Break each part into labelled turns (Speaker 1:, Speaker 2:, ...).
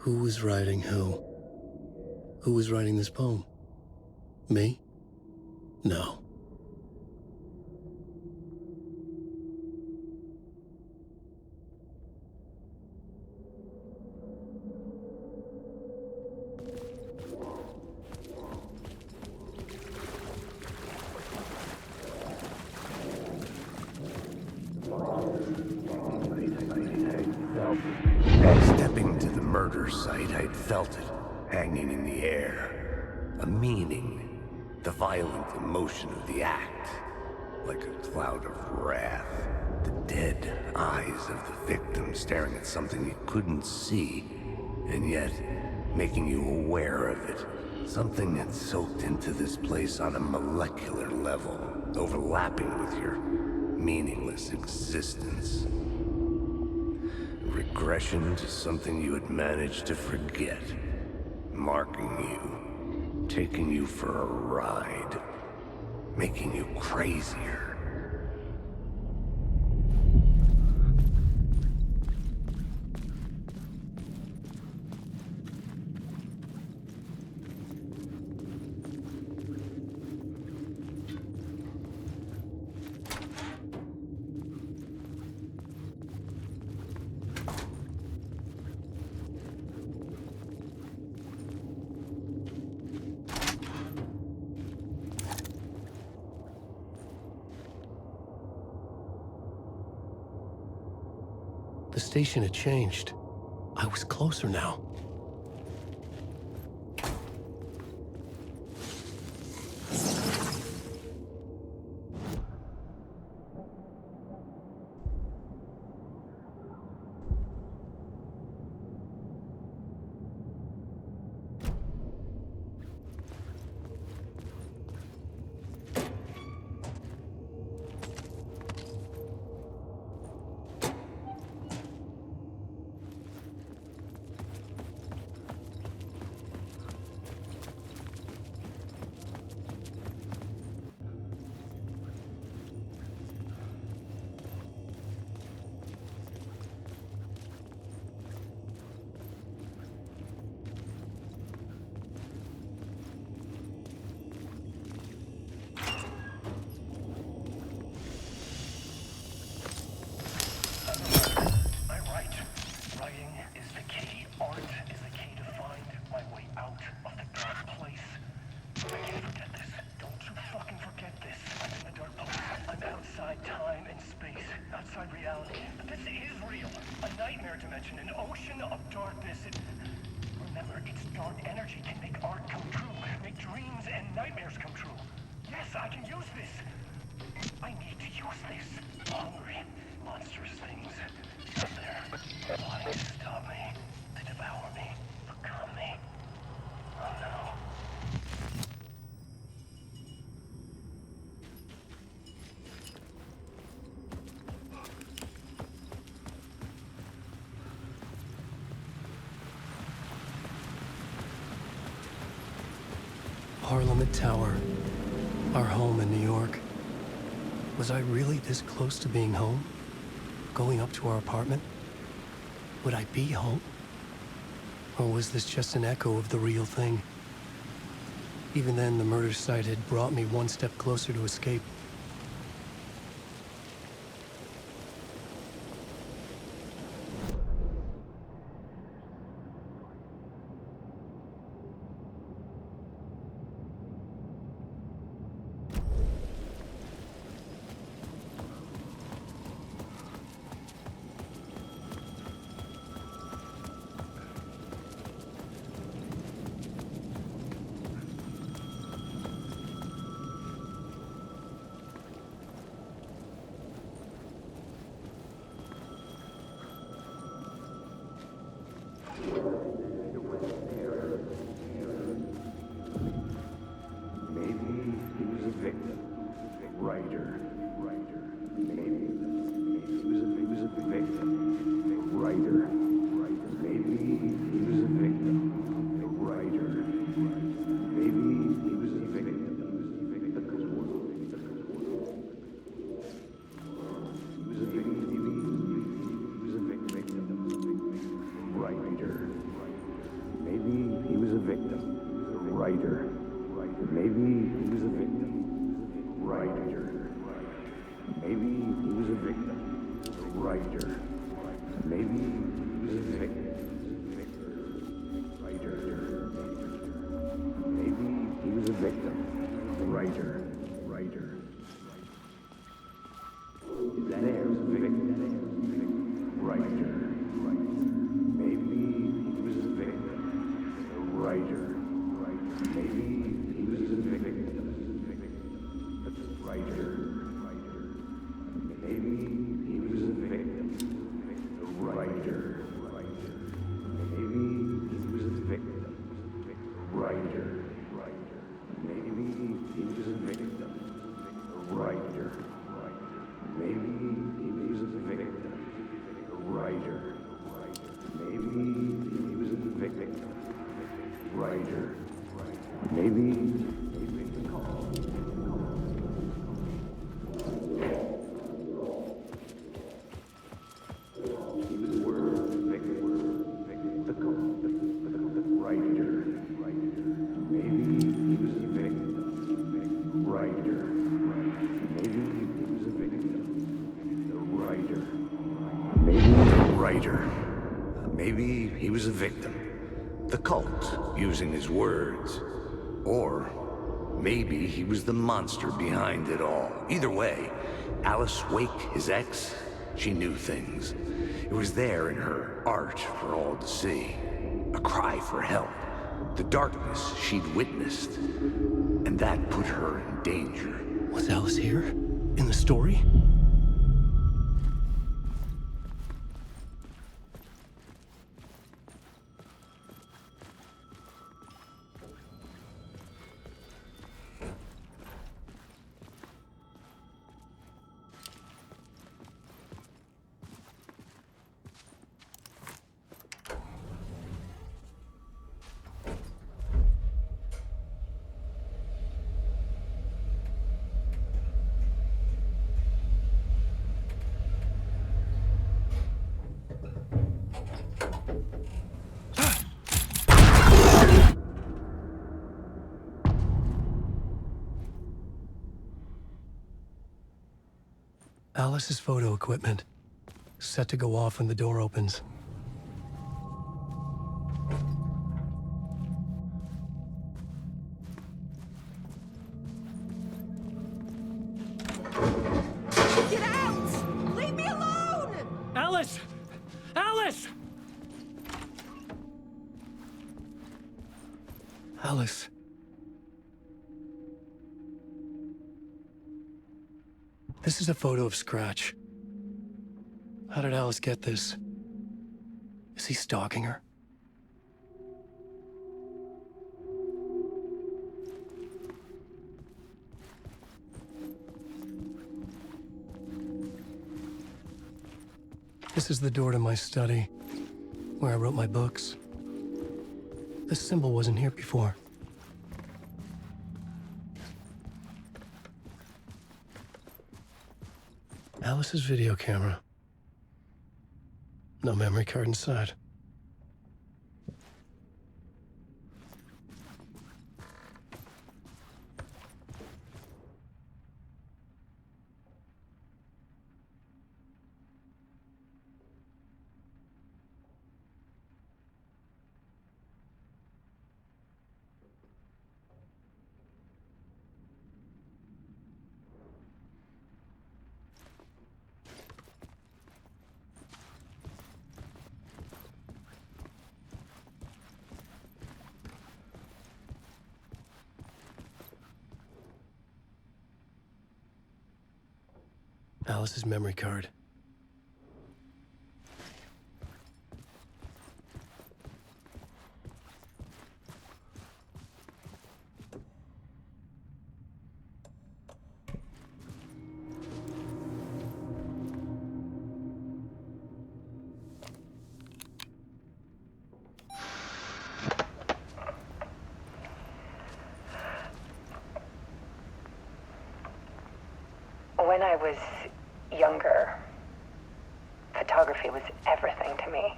Speaker 1: Who was writing who? Who was writing this poem? Me? No.
Speaker 2: Stepping to the murder site, I'd felt it, hanging in the air. A meaning, the violent emotion of the act, like a cloud of wrath. The dead eyes of the victim staring at something you couldn't see, and yet making you aware of it. Something had soaked into this place on a molecular level, overlapping with your meaningless existence. Regression to something you had managed to forget. Marking you. Taking you for a ride. Making you crazier.
Speaker 1: The station had changed. I was closer now. Parliament Tower, our home in New York. Was I really this close to being home? Going up to our apartment? Would I be home? Or was this just an echo of the real thing? Even then, the murder site had brought me one step closer to escape.
Speaker 2: writer. Maybe he was a victim. Writer. Maybe he was a victim. Writer. Is that air a victim? Writer. Maybe he was a victim. Writer. Maybe he was a victim. Writer. Maybe he was a victim. Writer. Maybe he was a victim. Writer. Maybe he was a victim. Writer. Maybe he was a victim. Writer. Maybe he was a victim. Writer. Maybe. Maybe he was a victim. The cult, using his words. Or maybe he was the monster behind it all. Either way, Alice Wake, his ex, she knew things. It was there in her art for all to see. A cry for help. The darkness she'd witnessed. And that put her in danger.
Speaker 1: Was Alice here? In the story? Alice's photo equipment, set to go off when the door opens.
Speaker 3: Get out! Leave me alone!
Speaker 1: Alice! Alice! Alice. This is a photo of Scratch. How did Alice get this? Is he stalking her? This is the door to my study, where I wrote my books. This symbol wasn't here before. Alice's video camera. No memory card inside. Alice's memory card.
Speaker 4: When I was younger, photography was everything to me.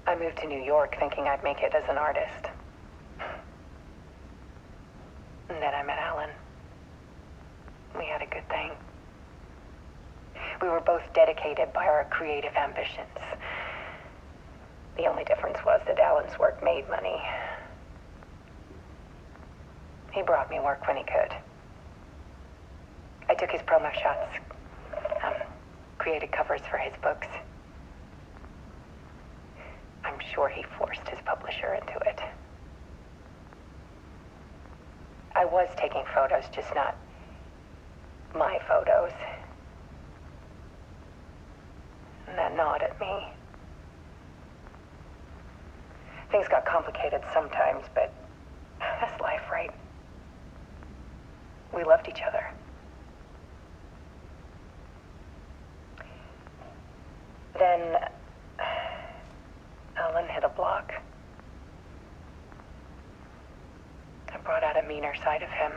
Speaker 4: I moved to New York thinking I'd make it as an artist. And then I met Alan. We had a good thing. We were both dedicated by our creative ambitions. The only difference was that Alan's work made money. He brought me work when he could. I took his promo shots, created covers for his books. I'm sure he forced his publisher into it. I was taking photos, just not my photos. And that gnawed at me. Things got complicated sometimes, but that's life, right? We loved each other. Then Alan hit a block. I brought out a meaner side of him.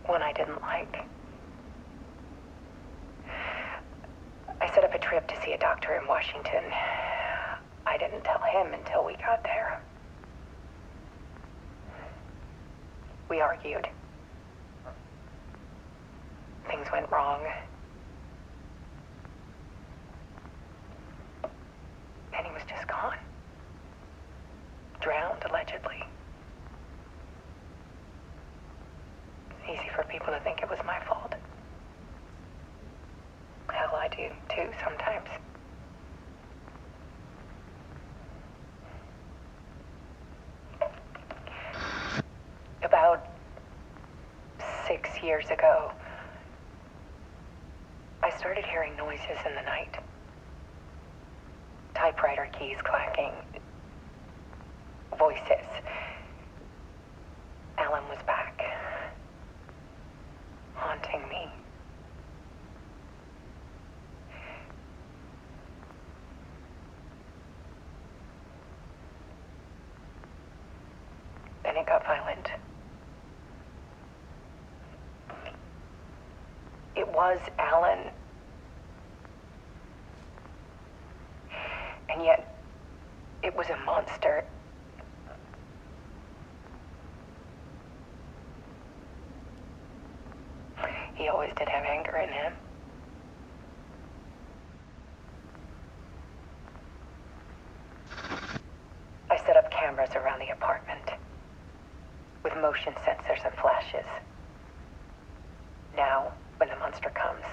Speaker 4: One I didn't like. I set up a trip to see a doctor in Washington. I didn't tell him until we got there. We argued. Things went wrong. And he was just gone. Drowned, allegedly. It's easy for people to think it was my fault. Hell, I do too, sometimes. About 6 years ago, I started hearing noises in the night. Typewriter keys clacking. Voices. Alan was back. Haunting me. Then it got violent. It was Alan. And yet, it was a monster. He always did have anger in him. I set up cameras around the apartment with motion sensors and flashes. Now, when the monster comes,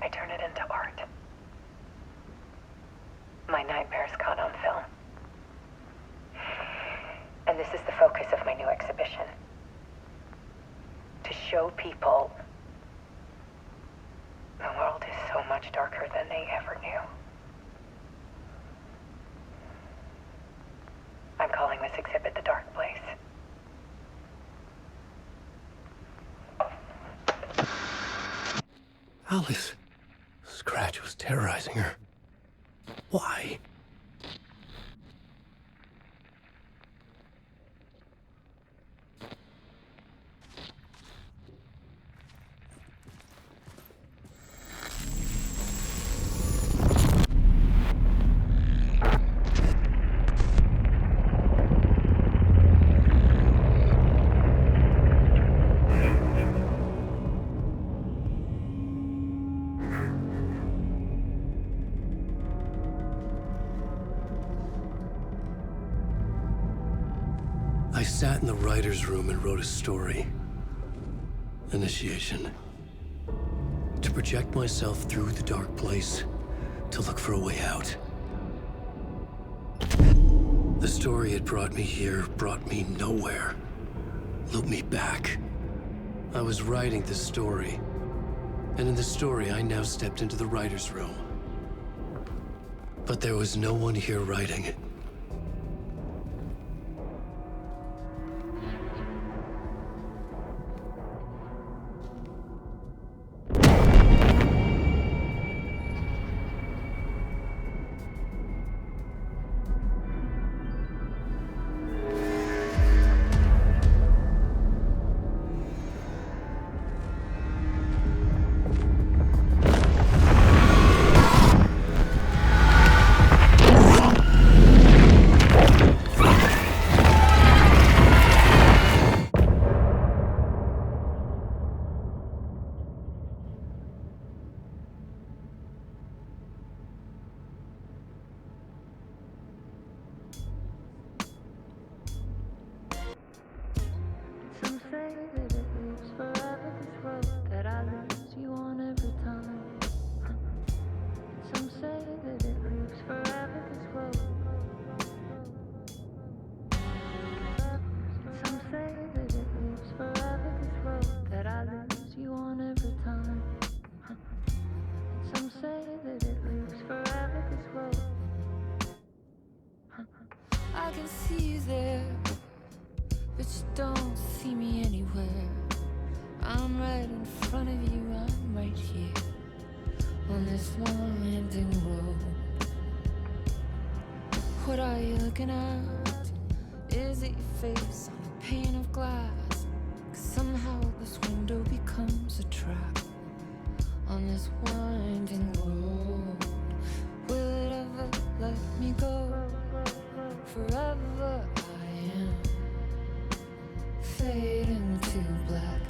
Speaker 4: I turn it into art. My nightmares caught on film. And this is the focus of my new exhibition. To show people the world is so much darker than they ever knew. I'm calling this exhibit The Dark Place.
Speaker 1: Alice. Scratch was terrorizing her. Why? I sat in the writer's room and wrote a story. Initiation. To project myself through the dark place, to look for a way out. The story had brought me here, brought me nowhere. Looped me back. I was writing the story. And in the story, I now stepped into the writer's room. But there was no one here writing it.
Speaker 5: What are you looking at? Is it your face on a pane of glass? 'Cause somehow this window becomes a trap on this winding road. Will it ever let me go? Forever I am fading to black.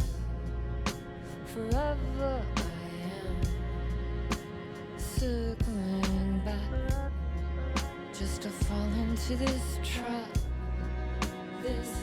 Speaker 5: Forever I am circling back, just to fall into this trap. This